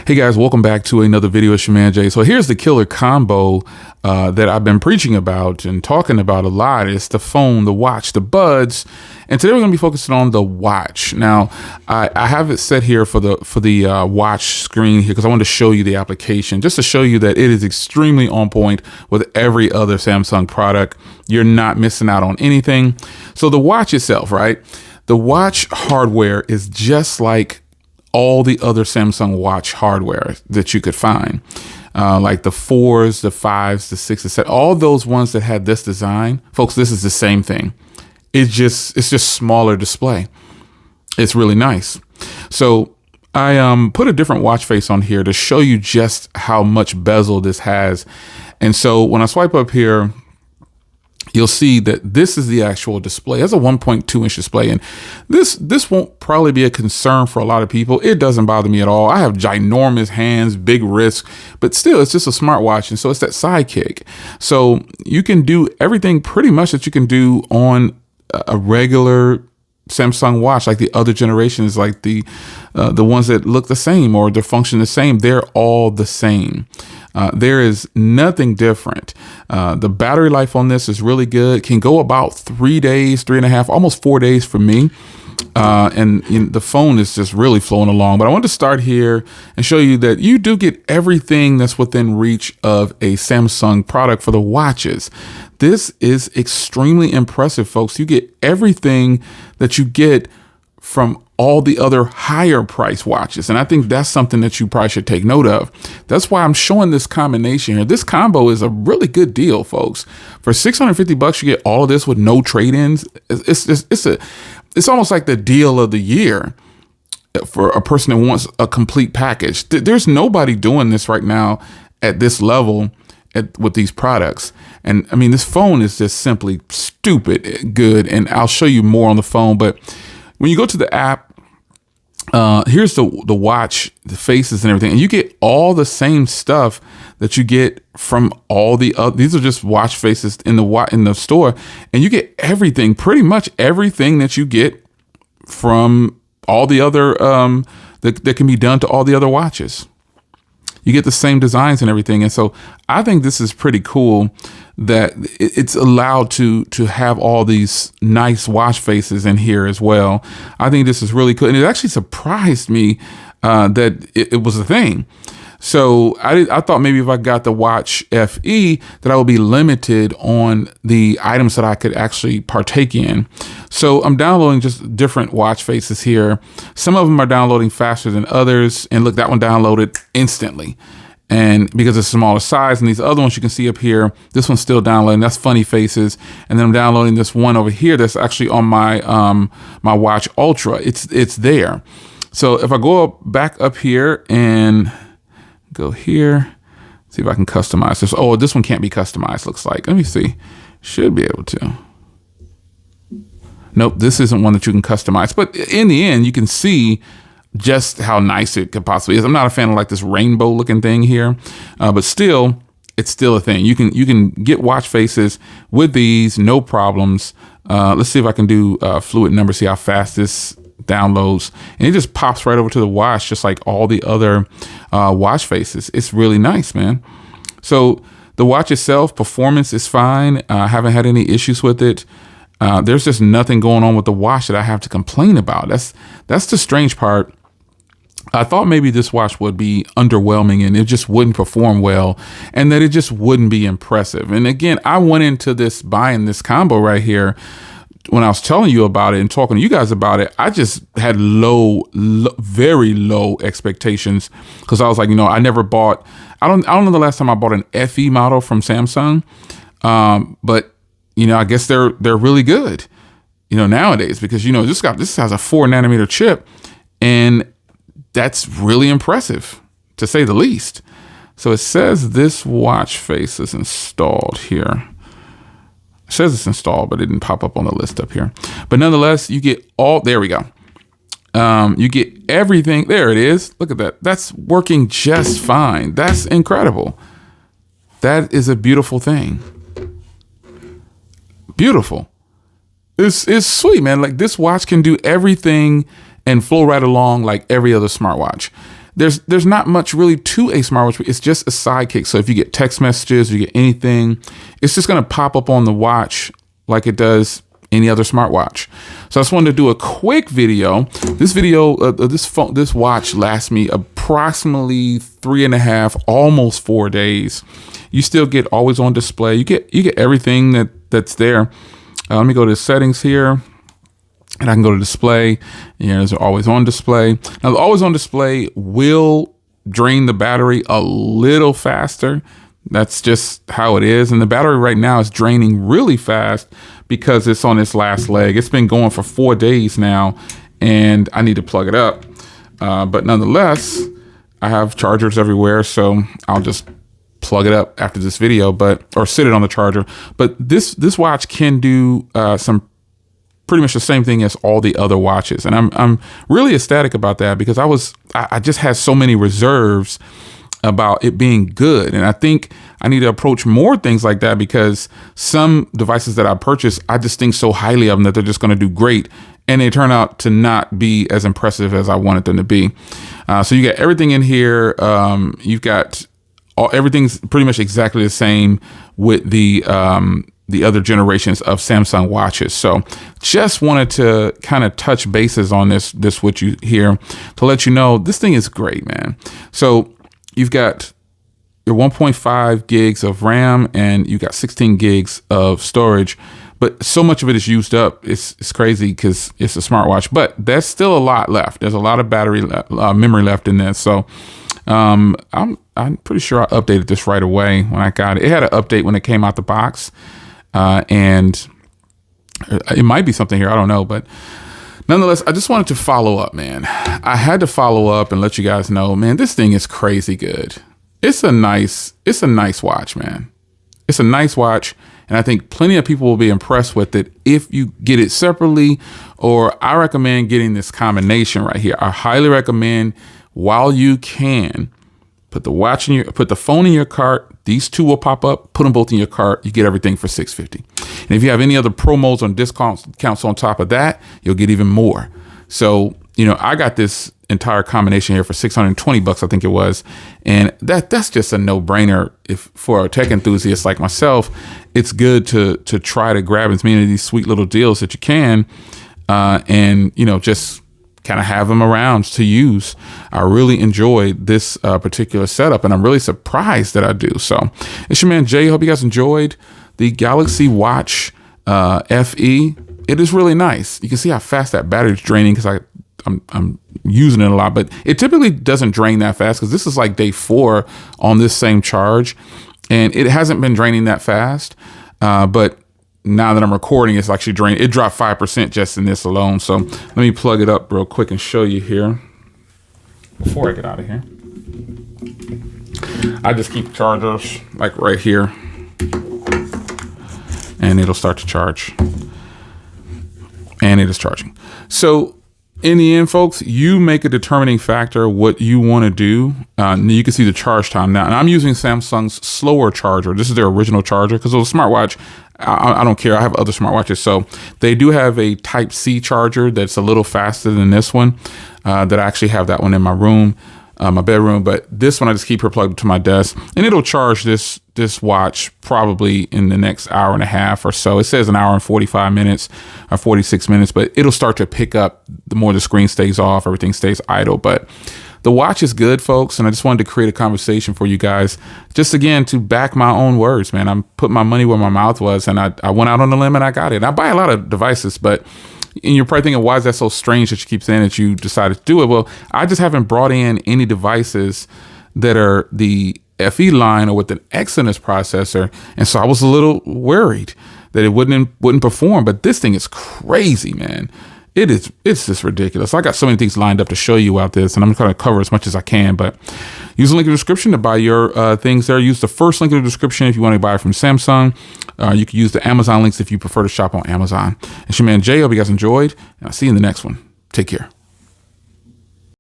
Hey guys, welcome back to another video. It's your man Jay. So here's the killer combo that I've been preaching about and talking about a lot. It's the phone, the watch, the buds, and today we're going to be focusing on the watch. Now, I have it set here for the watch screen here because I wanted to show you the application, just to show you that it is extremely on point with every other Samsung product. You're not missing out on anything. So the watch itself, right? The watch hardware is just like all the other Samsung watch hardware that you could find, like the 4s, the 5s, the 6s, the 7, all those ones that had this design. Folks, this is the same thing. It's just smaller display. It's really nice. So I put a different watch face on here to show you just how much bezel this has. And so when I swipe up here, you'll see that this is the actual display. It's a 1.2 inch display, and this won't probably be a concern for a lot of people. It doesn't bother me at all. I have ginormous hands, big wrists, but still, it's just a smartwatch, and so it's that sidekick. So you can do everything pretty much that you can do on a regular Samsung watch, like the other generations, like the ones that look the same or they function the same. They're all the same. There is nothing different. The battery life on this is really good. Can go about 3 days, 3.5, almost 4 days for me. And the phone is just really flowing along. But I want to start here and show you that you do get everything that's within reach of a Samsung product for the watches. This is extremely impressive, folks. You get everything that you get from all the other higher price watches. And I think that's something that you probably should take note of. That's why I'm showing this combination here. This combo is a really good deal, folks. For $650, you get all of this with no trade-ins. It's almost like the deal of the year for a person that wants a complete package. There's nobody doing this right now at this level with these products. And I mean, this phone is just simply stupid good. And I'll show you more on the phone. But when you go to the app, here's the watch, the faces and everything, and you get all the same stuff that you get from all the other. These are just watch faces in the store, and you get everything, pretty much everything that you get from all the other that can be done to all the other watches. You get the same designs and everything, and so I think this is pretty cool that it's allowed to have all these nice watch faces in here as well. I think this is really cool, and it actually surprised me that it was a thing. So I thought maybe if I got the Watch FE that I would be limited on the items that I could actually partake in. So I'm downloading just different watch faces here. Some of them are downloading faster than others. And look, that one downloaded instantly. And because it's a smaller size, and these other ones you can see up here, this one's still downloading. That's funny faces. And then I'm downloading this one over here that's actually on my my Watch Ultra. It's there. So if I go back up here and go here, see if I can customize this. Oh, this one can't be customized, looks like. Let me see. Should be able to. Nope, this isn't one that you can customize. But in the end, you can see just how nice it could possibly is. I'm not a fan of like this rainbow looking thing here, but still, it's still a thing. You can get watch faces with these, no problems. Let's see if I can do fluid number, see how fast this downloads, and it just pops right over to the watch, just like all the other watch faces. It's really nice, man. So the watch itself, performance is fine. I haven't had any issues with it. There's just nothing going on with the watch that I have to complain about. That's the strange part. I thought maybe this watch would be underwhelming and it just wouldn't perform well and that it just wouldn't be impressive. And again, I went into this buying this combo right here. When I was telling you about it and talking to you guys about it, I just had very low expectations because I was like, I never bought. I don't know the last time I bought an FE model from Samsung, but I guess they're really good, nowadays because this has a 4 nanometer chip, and that's really impressive to say the least. So it says this watch face is installed here. It says it's installed, but it didn't pop up on the list up here. But nonetheless, you get there we go. You get everything. There it is. Look at that. That's working just fine. That's incredible. That is a beautiful thing. Beautiful. It's sweet, man. Like this watch can do everything and flow right along like every other smartwatch. there's not much really to a smartwatch. It's just a sidekick. So if you get text messages, you get anything, it's just going to pop up on the watch like it does any other smartwatch. So I just wanted to do a quick video. This watch lasts me approximately 3.5, almost 4 days. You still get always on display. You get everything that's there. Let me go to settings here, and I can go to display. There's always on display. Now, the always on display will drain the battery a little faster. That's just how it is. And the battery right now is draining really fast because it's on its last leg. It's been going for 4 days now, and I need to plug it up. But nonetheless, I have chargers everywhere, so I'll just plug it up after this video, or sit it on the charger. But this watch can do some pretty much the same thing as all the other watches, and I'm really ecstatic about that because I just had so many reserves about it being good, and I think I need to approach more things like that because some devices that I purchase, I just think so highly of them that they're just going to do great, and they turn out to not be as impressive as I wanted them to be. So you got everything in here. You've got everything's pretty much exactly the same with the other generations of Samsung watches. So just wanted to kind of touch bases on this with you here to let you know this thing is great, man. So you've got your 1.5 gigs of RAM and you got 16 gigs of storage, but so much of it is used up. It's crazy because it's a smartwatch, but there's still a lot left. There's a lot of memory left in this. So I'm pretty sure I updated this right away when I got it. It had an update when it came out the box, and it might be something here. I don't know, but nonetheless, I just wanted to follow up, man. I had to follow up and let you guys know, man, this thing is crazy good. It's a nice watch, man. It's a nice watch, and I think plenty of people will be impressed with it if you get it separately, or I recommend getting this combination right here. I highly recommend, while you can, put the phone in your cart. These two will pop up. Put them both in your cart. You get everything for $650. And if you have any other promos on discounts on top of that, you'll get even more. So, I got this entire combination here for $620, I think it was. And that's just a no-brainer. If for a tech enthusiast like myself, it's good to try to grab as many of these sweet little deals that you can, and just kind of have them around to use. I really enjoyed this particular setup, and I'm really surprised that I do. So it's your man Jay. Hope you guys enjoyed the Galaxy Watch FE. It is really nice. You can see how fast that battery is draining because I'm using it a lot, but it typically doesn't drain that fast because this is like day 4 on this same charge, and it hasn't been draining that fast. But now that I'm recording, it's actually draining. It dropped 5% just in this alone. So let me plug it up real quick and show you here before I get out of here. I just keep chargers like right here, and it'll start to charge. And it is charging. So in the end, folks, you make a determining factor what you want to do. You can see the charge time now. And I'm using Samsung's slower charger. This is their original charger because it was a smartwatch. I don't care. I have other smartwatches. So they do have a Type-C charger that's a little faster than this one. That I actually have that one in my room, my bedroom. But this one, I just keep her plugged to my desk. And it'll charge this watch probably in the next hour and a half or so. It says an hour and 45 minutes or 46 minutes, but it'll start to pick up the more the screen stays off, everything stays idle. But the watch is good, folks, and I just wanted to create a conversation for you guys. Just again, to back my own words, man. I'm putting my money where my mouth was, and I went out on the limb and I got it. And I buy a lot of devices, and you're probably thinking, why is that so strange that you keep saying that you decided to do it? Well, I just haven't brought in any devices that are the FE line or with an Exynos processor, and so I was a little worried that it wouldn't perform. But this thing is crazy, man. It's just ridiculous. I got so many things lined up to show you out this, and I'm going to cover as much as I can. But use the link in the description to buy your things there. Use the first link in the description if you want to buy it from Samsung. You can use the Amazon links if you prefer to shop on Amazon. It's your man Jay. Hope you guys enjoyed, and I'll see you in the next one. Take care.